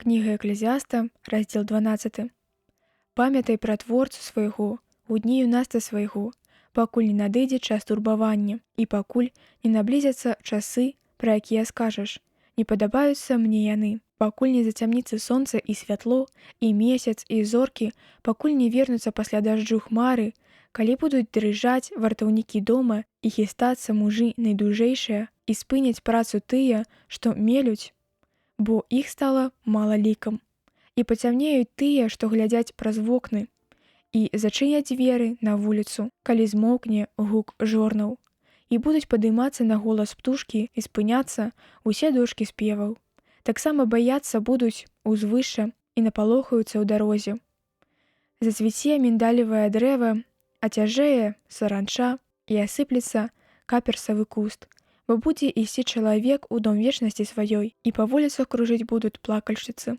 Кніга Экклезіаста, раздзел 12. Памятай пра творцу свайго, у дні юнацтва свайго, пакуль не надыдзе час турбавання, і пакуль не наблізяцца часы, пра якія скажаш, не падабаюцца мне яны, пакуль не зацямніцца сонца і святло, і месяц, і зоркі, пакуль не вернуцца пасля дажджу хмары, калі будуць дрыжаць вартаўнікі дома і хістацца мужы найдужэйшыя, і спыняць працу тыя, што мелюць, бо іх стала мала лікам. І пацямнеюць тыя, што глядзяць праз вокны, і зачыняць дзверы на вуліцу, калі змоўкне гук жорнаў. І будуць падымацца на голас птушкі і спыняцца усе дошкі спеваў. Таксама баяцца будуць узвышша і напалохаюцца ў дарозе. Зацвіце міндалевае дрэва, ацяжэе саранча і асыплецца каперсавы куст, бо будзе ісці чалавек у дом вечнасці сваёй, і па вуліцах кружыць будуць плакальшчыцы.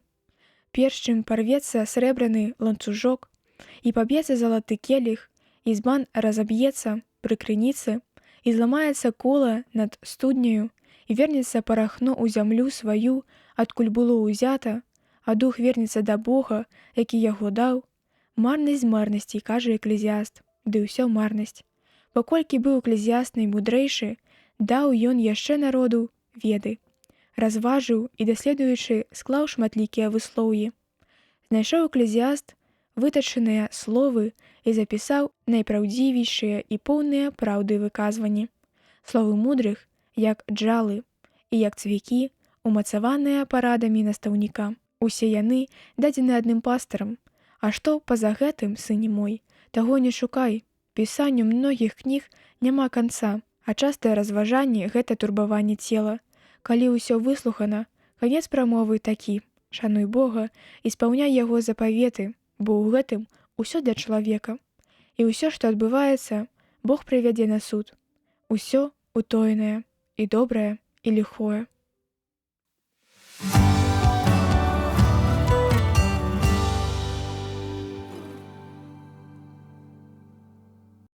Перш чым парвецца срэбраны ланцужок, і паб'ецца залаты келіх, і збан разаб'ецца пры крыніцы, і зламаецца кола над студняю, і вернецца парахно ў зямлю сваю, адкуль было ўзята, а дух вернецца да Бога, які яго даў. Марнасць марнасці, кажа Экклезіаст, ды ўсё марнасць. Паколькі быў Экклезіаст наймудрэйшы, даў ён яшчэ народу веды. Разважыў і, даследуючы, склаў шматлікія выслоўі. Знайшоў Экклезіаст вытачаныя словы і запісаў найпраўдзівейшыя і поўныя праўды выказванні. Словы мудрых, як джалы, і як цвікі, умацаваныя парадамі настаўніка. Усе яны дадзены адным пастарам. А што па-за гэтым, сыне мой, таго не шукай. Пісанню многіх кніг няма канца, а частае разважанне — гэта турбаванне цела. Калі ўсё выслухана, канец прамовы такі: шануй Бога і спаўняй яго запаветы, бо ў гэтым усё для чалавека. І ўсё, што адбываецца, Бог прывядзе на суд. Усё утоенае, і добрае, і ліхое.